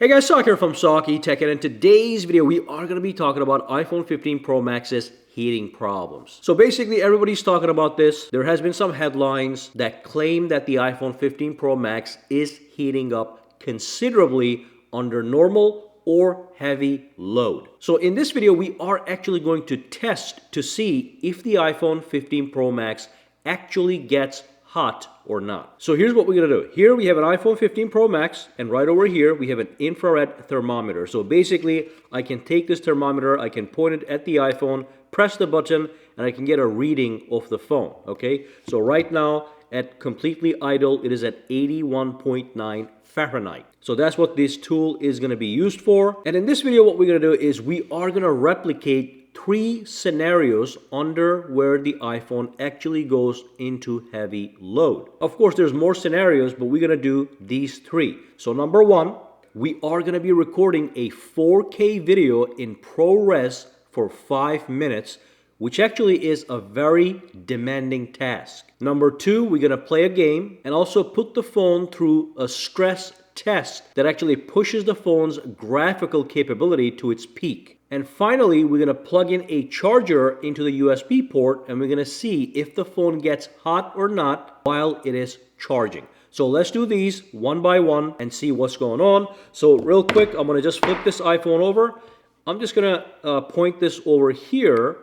Hey guys, Sak here from sakitech, and in today's video we are going to be talking about iPhone 15 Pro Max's heating problems. So basically everybody's talking about this. There has been some headlines that claim that the iPhone 15 Pro Max is heating up considerably under normal or heavy load. So in this video we are actually going to test to see if the iPhone 15 Pro Max actually gets hot or not. So here's what we're going to do. Here we have an iPhone 15 Pro Max, and right over here we have an infrared thermometer. So basically I can take this thermometer, I can point it at the iPhone, press the button, and I can get a reading of the phone. Okay, so right now at completely idle it is at 81.9 Fahrenheit. So that's what this tool is going to be used for. And in this video what we're going to do is we are going to replicate three scenarios under where the iPhone actually goes into heavy load. Of course, there's more scenarios, but we're going to do these three. So number one, we are going to be recording a 4K video in ProRes for 5 minutes, which actually is a very demanding task. Number two, we're going to play a game and also put the phone through a stress test that actually pushes the phone's graphical capability to its peak. And finally, we're going to plug in a charger into the USB port, and we're going to see if the phone gets hot or not while it is charging. So let's do these one by one and see what's going on. So real quick, I'm going to just flip this iPhone over. I'm just going to point this over here,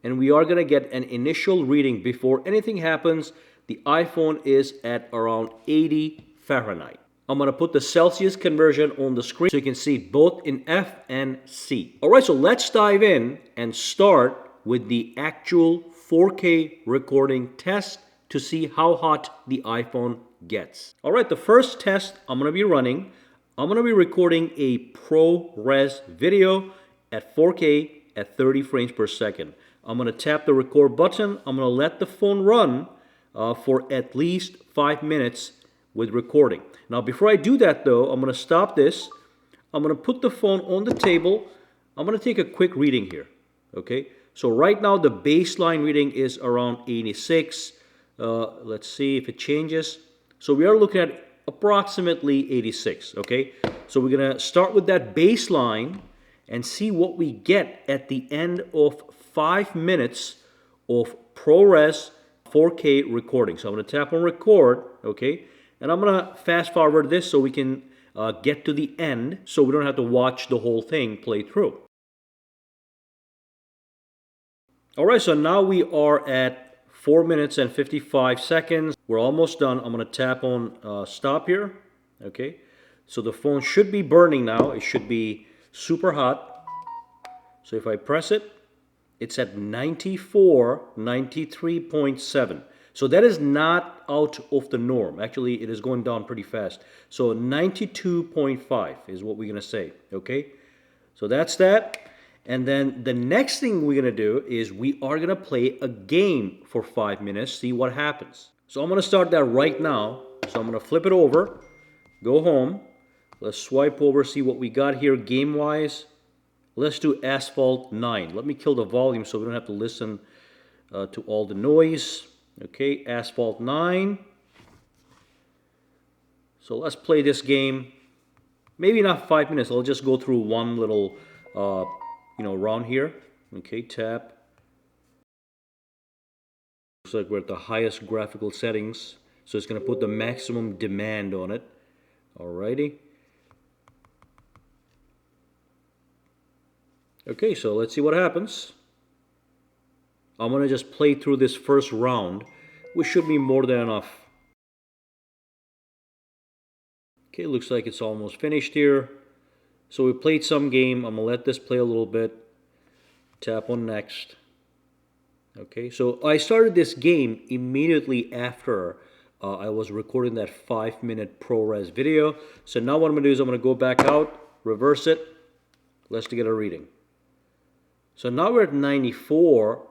and we are going to get an initial reading before anything happens. The iPhone is at around 80 Fahrenheit. I'm going to put the Celsius conversion on the screen so you can see both in F and C. Alright, so let's dive in and start with the actual 4K recording test to see how hot the iPhone gets. Alright, the first test I'm going to be running, I'm going to be recording a ProRes video at 4K at 30 frames per second. I'm going to tap the record button. I'm going to let the phone run for at least 5 minutes with recording. Now before I do that though, I'm going to stop this. I'm going to put the phone on the table. I'm going to take a quick reading here. Okay, so right now the baseline reading is around 86. Let's see if it changes. So we are looking at approximately 86. Okay, so we're going to start with that baseline and see what we get at the end of 5 minutes of ProRes 4K recording. So I'm going to tap on record. Okay, and I'm going to fast forward this so we can get to the end so we don't have to watch the whole thing play through. Alright, so now we are at 4 minutes and 55 seconds. We're almost done. I'm going to tap on stop here. Okay, so the phone should be burning now. It should be super hot. So if I press it, it's at 94, 93.7. So that is not out of the norm. Actually, it is going down pretty fast. So 92.5 is what we're going to say. Okay, so that's that. And then the next thing we're going to do is we are going to play a game for 5 minutes, see what happens. So I'm going to start that right now. So I'm going to flip it over, go home. Let's swipe over, see what we got here game-wise. Let's do Asphalt 9. Let me kill the volume so we don't have to listen to all the noise. Okay, Asphalt 9. So let's play this game. Maybe not 5 minutes. I'll just go through one little, round here. Okay, tap. Looks like we're at the highest graphical settings. So it's going to put the maximum demand on it. Alrighty. Okay, so let's see what happens. I'm going to just play through this first round, which should be more than enough. Okay, looks like it's almost finished here. So we played some game. I'm going to let this play a little bit. Tap on next. Okay, so I started this game immediately after I was recording that 5-minute ProRes video. So now what I'm going to do is I'm going to go back out, reverse it. Let's get a reading. So now we're at 94.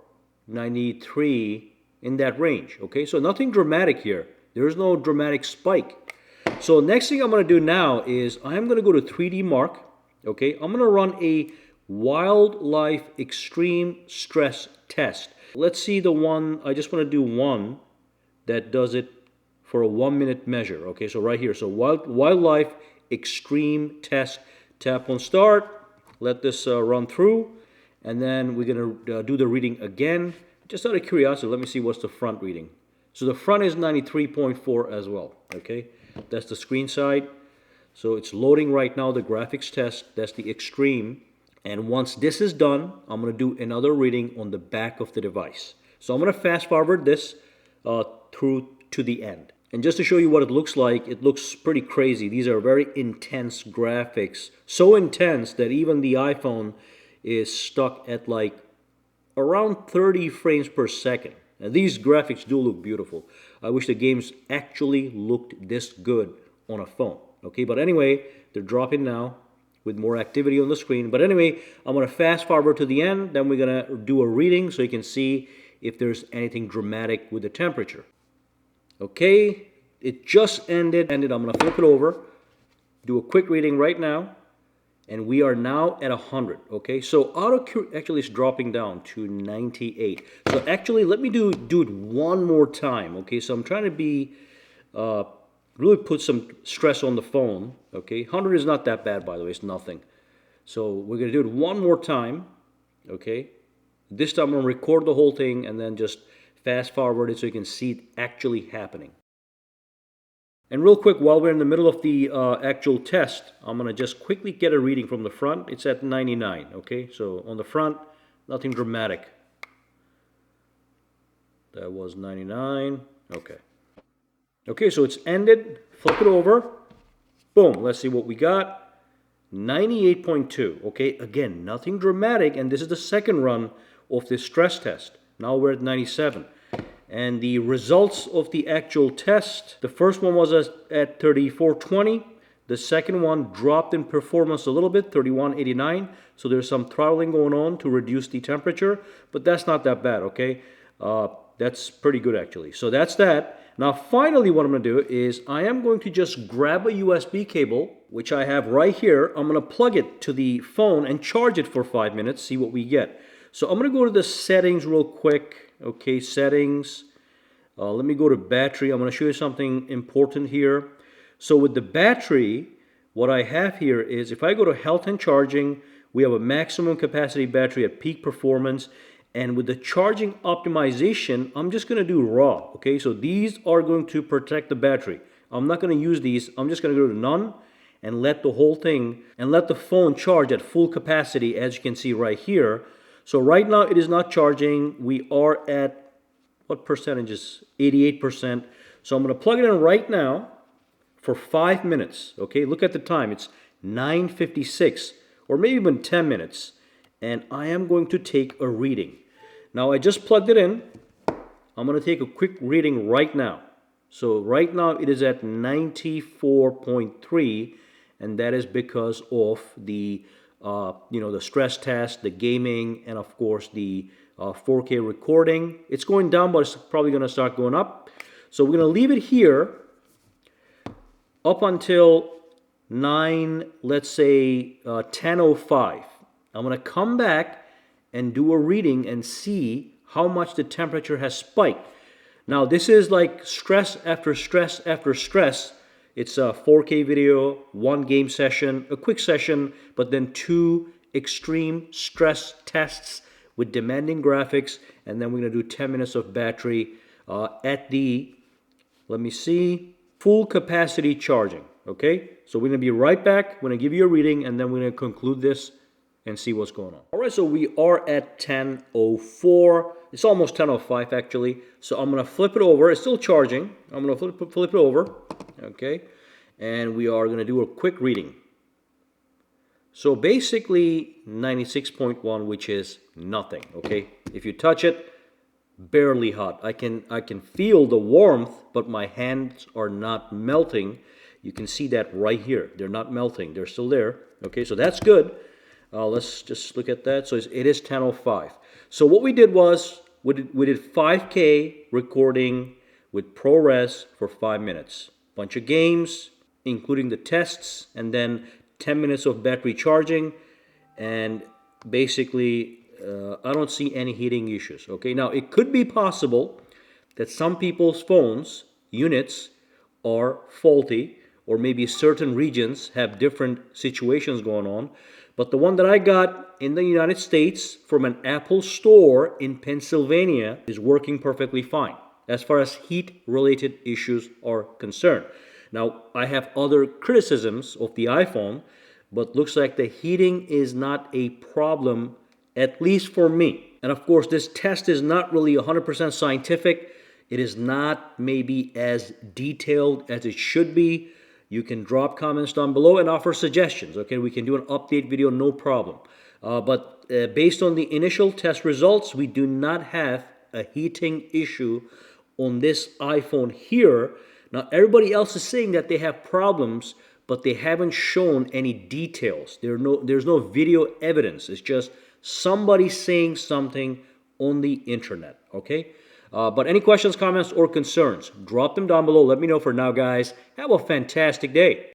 93 in that range. Okay, so nothing dramatic here. There's no dramatic spike. So next thing I'm going to do now is I'm going to go to 3D Mark. Okay, I'm going to run a wildlife extreme stress test. Let's see the one. I just want to do one that does it for a 1 minute measure. Okay, so right here. So wildlife extreme test. Tap on start, let this run through, and then we're going to do the reading again. Just out of curiosity, let me see what's the front reading. So the front is 93.4 as well, okay? That's the screen side. So it's loading right now, the graphics test. That's the extreme. And once this is done, I'm going to do another reading on the back of the device. So I'm going to fast forward this through to the end. And just to show you what it looks pretty crazy. These are very intense graphics. So intense that even the iPhone is stuck at like around 30 frames per second. And these graphics do look beautiful. I wish the games actually looked this good on a phone. Okay, but anyway, they're dropping now with more activity on the screen. But anyway, I'm going to fast forward to the end. Then we're going to do a reading so you can see if there's anything dramatic with the temperature. Okay, it just ended. I'm going to flip it over, do a quick reading right now, and we are now at 100. Okay, so actually it's dropping down to 98. So actually, let me do it one more time. Okay, so I'm trying to be really put some stress on the phone. Okay, 100 is not that bad, by the way. It's nothing. So we're going to do it one more time. Okay, this time I'm going to record the whole thing and then just fast forward it so you can see it actually happening. And real quick, while we're in the middle of the actual test, I'm going to just quickly get a reading from the front. It's at 99, okay? So on the front, nothing dramatic. That was 99, okay. Okay, so it's ended. Flip it over. Boom, let's see what we got. 98.2, okay? Again, nothing dramatic, and this is the second run of this stress test. Now we're at 97. And the results of the actual test, the first one was at 3420. The second one dropped in performance a little bit, 3189. So there's some throttling going on to reduce the temperature, but that's not that bad, okay? That's pretty good actually. So that's that. Now finally what I'm going to do is I am going to just grab a USB cable, which I have right here. I'm going to plug it to the phone and charge it for 5 minutes, see what we get. So I'm going to go to the settings real quick. Okay, settings. Let me go to battery. I'm going to show you something important here. So with the battery, what I have here is if I go to health and charging, we have a maximum capacity battery at peak performance. And with the charging optimization, I'm just going to do raw. Okay, so these are going to protect the battery. I'm not going to use these. I'm just going to go to none and let the whole thing and let the phone charge at full capacity, as you can see right here. So right now it is not charging. We are at, what percentage is 88%. So I'm going to plug it in right now for 5 minutes. Okay, look at the time. It's 9:56 or maybe even 10 minutes. And I am going to take a reading. Now I just plugged it in. I'm going to take a quick reading right now. So right now it is at 94.3, and that is because of the the stress test, the gaming, and of course the 4K recording. It's going down, but it's probably going to start going up. So we're going to leave it here up until let's say 10:05. I'm going to come back and do a reading and see how much the temperature has spiked. Now this is like stress after stress after stress. It's a 4K video, one game session, a quick session, but then 2 extreme stress tests with demanding graphics, and then we're going to do 10 minutes of battery at the, let me see, full capacity charging, okay? So we're going to be right back. We're going to give you a reading, and then we're going to conclude this and see what's going on. All right, so we are at 10:04. It's almost 10:05 actually. So I'm going to flip it over. It's still charging. I'm going to flip it over. Okay, and we are going to do a quick reading. So basically 96.1, which is nothing. Okay, if you touch it, barely hot. I can feel the warmth, but my hands are not melting. You can see that right here. They're not melting. They're still there. Okay, so that's good. Let's just look at that. So it is 10:05. So what we did was we did 5K recording with ProRes for 5 minutes. Bunch of games, including the tests, and then 10 minutes of battery charging, and basically I don't see any heating issues. Okay, now it could be possible that some people's phones units are faulty, or maybe certain regions have different situations going on. But the one that I got in the United States from an Apple store in Pennsylvania is working perfectly fine as far as heat-related issues are concerned. Now, I have other criticisms of the iPhone, but looks like the heating is not a problem, at least for me. And of course, this test is not really 100% scientific. It is not maybe as detailed as it should be. You can drop comments down below and offer suggestions. Okay, we can do an update video, no problem. But based on the initial test results, we do not have a heating issue on this iPhone here. Now, everybody else is saying that they have problems, but they haven't shown any details. There's no video evidence. It's just somebody saying something on the internet, okay? But any questions, comments, or concerns, drop them down below. Let me know. For now, guys, have a fantastic day.